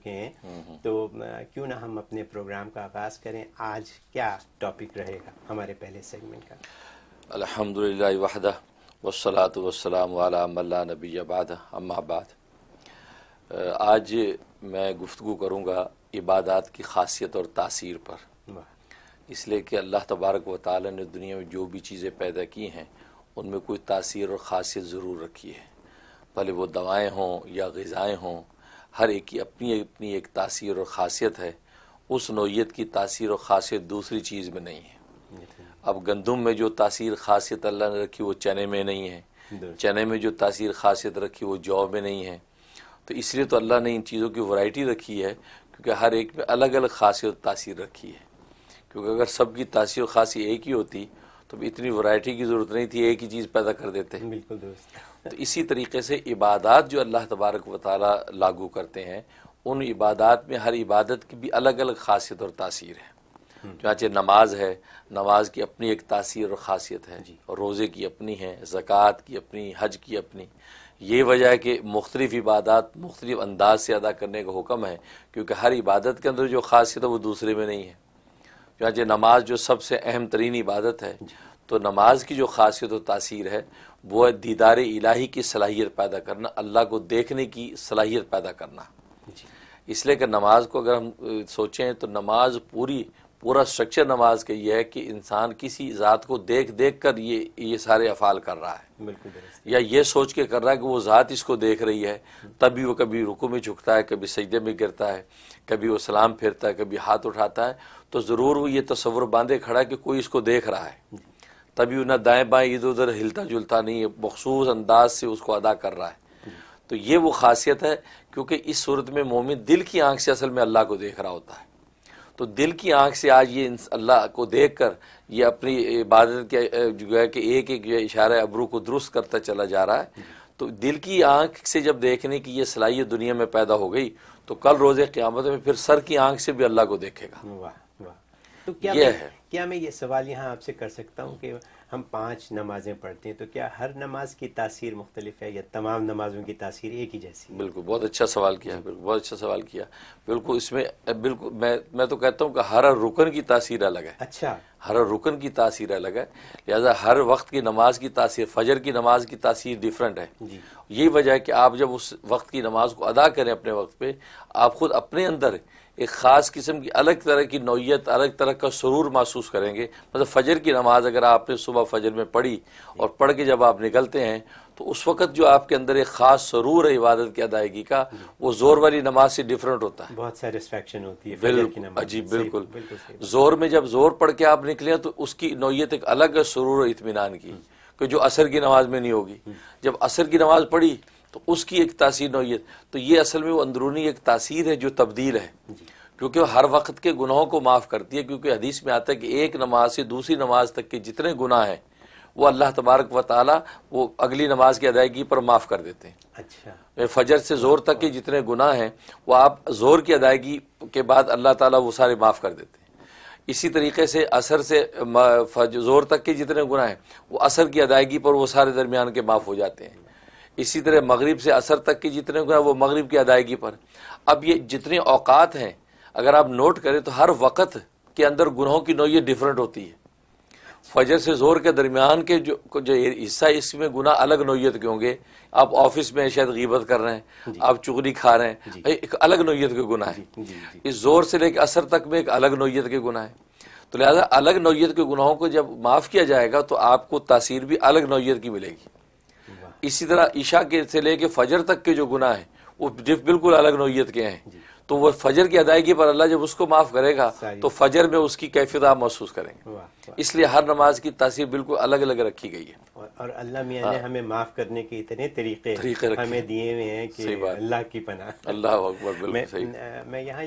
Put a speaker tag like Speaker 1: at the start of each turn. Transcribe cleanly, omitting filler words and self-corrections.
Speaker 1: رکھے ہیں، تو کیوں نہ ہم اپنے پروگرام کا آغاز کریں۔ آج کیا ٹاپک رہے گا ہمارے پہلے سیگمنٹ کا؟
Speaker 2: الحمدللہ وحدہ والصلاة والسلام علی من لا نبی بعدہ، اما بعد۔ آج میں گفتگو کروں گا عبادات کی خاصیت اور تاثیر پر، اس لیے کہ اللہ تبارک و تعالی نے دنیا میں جو بھی چیزیں پیدا کی ہیں ان میں کوئی تاثیر اور خاصیت ضرور رکھی ہے، بھلے وہ دوائیں ہوں یا غذائیں ہوں، ہر ایک کی اپنی اپنی ایک تاثیر اور خاصیت ہے۔ اس نوعیت کی تاثیر اور خاصیت دوسری چیز میں نہیں ہے۔ اب گندم میں جو تاثیر خاصیت اللہ نے رکھی وہ چنے میں نہیں ہے، چنے میں جو تاثیر خاصیت رکھی وہ جو میں نہیں ہے۔ تو اس لیے تو اللہ نے ان چیزوں کی ورائٹی رکھی ہے، کیونکہ ہر ایک میں الگ الگ خاصیت اور تاثیر رکھی ہے۔ کیونکہ اگر سب کی تاثیر اور خاصیت ایک ہی ہوتی تو اتنی ورائٹی کی ضرورت نہیں تھی، ایک ہی چیز پیدا کر دیتے۔
Speaker 1: بالکل درست۔
Speaker 2: تو اسی طریقے سے عبادات جو اللہ تبارک و تعالی لاگو کرتے ہیں، ان عبادات میں ہر عبادت کی بھی الگ الگ خاصیت اور تاثیر ہے۔ چنانچہ نماز ہے، نماز کی اپنی ایک تاثیر اور خاصیت ہے، اور روزے کی اپنی ہے، زکوٰۃ کی اپنی، حج کی اپنی۔ یہ وجہ ہے کہ مختلف عبادات مختلف انداز سے ادا کرنے کا حکم ہے، کیونکہ ہر عبادت کے اندر جو خاصیت ہے وہ دوسرے میں نہیں ہے۔ چنانچہ نماز جو سب سے اہم ترین عبادت ہے، تو نماز کی جو خاصیت و تاثیر ہے وہ ہے دیدار الہی کی صلاحیت پیدا کرنا، اللہ کو دیکھنے کی صلاحیت پیدا کرنا۔ اس لیے کہ نماز کو اگر ہم سوچیں تو نماز پورا سٹرکچر نماز کا یہ ہے کہ انسان کسی ذات کو دیکھ دیکھ کر یہ سارے افعال کر رہا ہے،
Speaker 1: بالکل درست۔
Speaker 2: یا یہ سوچ کے کر رہا ہے کہ وہ ذات اس کو دیکھ رہی ہے، تبھی وہ کبھی رکوع میں جھکتا ہے، کبھی سجدے میں گرتا ہے، کبھی وہ سلام پھیرتا ہے، کبھی ہاتھ اٹھاتا ہے، تو ضرور وہ یہ تصور باندھے کھڑا ہے کہ کوئی اس کو دیکھ رہا ہے، تبھی وہ نہ دائیں بائیں ادھر ادھر ہلتا جلتا نہیں ہے، مخصوص انداز سے اس کو ادا کر رہا ہے۔ تو یہ وہ خاصیت ہے، کیونکہ اس صورت میں مومن دل کی آنکھ سے اصل میں اللہ کو دیکھ رہا ہوتا ہے۔ تو دل کی آنکھ سے آج یہ اللہ کو دیکھ کر یہ اپنی عبادت کے جو ہے کہ ایک ایک اشارہ ابرو کو درست کرتا چلا جا رہا ہے۔ تو دل کی آنکھ سے جب دیکھنے کی یہ صلاحیت دنیا میں پیدا ہو گئی تو کل روز قیامت میں پھر سر کی آنکھ سے بھی اللہ کو دیکھے گا۔
Speaker 1: واہ واہ۔ تو کیا میں یہ سوال یہاں آپ سے کر سکتا ہوں کہ ہم 5 نمازیں پڑھتے ہیں، تو کیا ہر نماز کی تاثیر مختلف ہے یا تمام نمازوں کی تاثیر ایک ہی جیسی ہے؟
Speaker 2: بالکل، بہت اچھا سوال کیا، بالکل بہت اچھا سوال کیا۔ بالکل اس میں بالکل میں تو کہتا ہوں کہ ہر رکن کی تاثیر الگ ہے۔
Speaker 1: اچھا،
Speaker 2: ہر رکن کی تاثیر الگ ہے، لہذا ہر وقت کی نماز کی تاثیر، فجر کی نماز کی تاثیر ڈیفرنٹ ہے۔ یہی وجہ ہے کہ آپ جب اس وقت کی نماز کو ادا کریں اپنے وقت پہ، آپ خود اپنے اندر ایک خاص قسم کی الگ طرح کی نوعیت، الگ طرح کا سرور محسوس کریں گے۔ مطلب فجر کی نماز اگر آپ نے صبح فجر میں پڑھی اور پڑھ کے جب آپ نکلتے ہیں تو اس وقت جو آپ کے اندر ایک خاص سرور ہے عبادت کی ادائیگی کا، وہ زور والی نماز سے ڈیفرنٹ ہوتا ہے،
Speaker 1: بہت سیٹسفیکشن ہوتی ہے فجر کی نماز۔
Speaker 2: جی بالکل۔ زور میں جب زور پڑھ کے آپ نکلے تو اس کی نوعیت ایک الگ ہے، سرور و اطمینان کی، کہ جو عصر کی نماز میں نہیں ہوگی۔ جب عصر کی نماز پڑھی تو اس کی ایک تاثیر نوعیت، تو یہ اصل میں وہ اندرونی ایک تاثیر ہے جو تبدیل ہے، کیونکہ وہ ہر وقت کے گناہوں کو معاف کرتی ہے۔ کیونکہ حدیث میں آتا ہے کہ ایک نماز سے دوسری نماز تک کے جتنے گناہ ہیں وہ اللہ تبارک و تعالی وہ اگلی نماز کی ادائیگی پر معاف کر دیتے ہیں۔
Speaker 1: اچھا،
Speaker 2: فجر سے زور تک کے جتنے گناہ ہیں وہ آپ زور کی ادائیگی کے بعد اللہ تعالیٰ وہ سارے معاف کر دیتے ہیں۔ اسی طریقے سے عصر سے زور تک کے جتنے گناہ ہیں وہ عصر کی ادائیگی پر وہ سارے درمیان کے معاف ہو جاتے ہیں۔ اسی طرح مغرب سے عصر تک کے جتنے گناہ وہ مغرب کی ادائیگی پر۔ اب یہ جتنے اوقات ہیں اگر آپ نوٹ کریں تو ہر وقت کے اندر گناہوں کی نوعیت ڈیفرنٹ ہوتی ہے۔ فجر سے زور کے درمیان کے جو حصہ اس میں گناہ الگ نوعیت کے ہوں گے۔ آپ آفس میں شاید غیبت کر رہے ہیں، آپ چغلی کھا رہے ہیں، ایک الگ نوعیت کے گناہ ہیں۔ اس زور سے لے کے عصر تک میں ایک الگ نوعیت کے گناہ ہیں۔ تو لہذا الگ نوعیت کے گناہوں کو جب معاف کیا جائے گا تو آپ کو تاثیر بھی الگ نوعیت کی ملے گی۔ اسی طرح عشاء کے سے لے کے فجر تک کے جو گناہ ہیں وہ بالکل الگ نوعیت کے ہیں، تو وہ فجر کی ادائیگی پر اللہ جب اس کو معاف کرے گا تو فجر میں اس کی کیفیت آپ محسوس کریں گے۔ اس لیے ہر نماز کی تاثیر بالکل الگ الگ رکھی گئی ہے،
Speaker 1: اور اللہ میاں نے ہمیں معاف کرنے کے اتنے طریقے ہمیں دیے ہوئے ہیں کہ اللہ کی پناہ۔
Speaker 2: اللہ اکبر، بالکل صحیح۔
Speaker 1: میں یہاں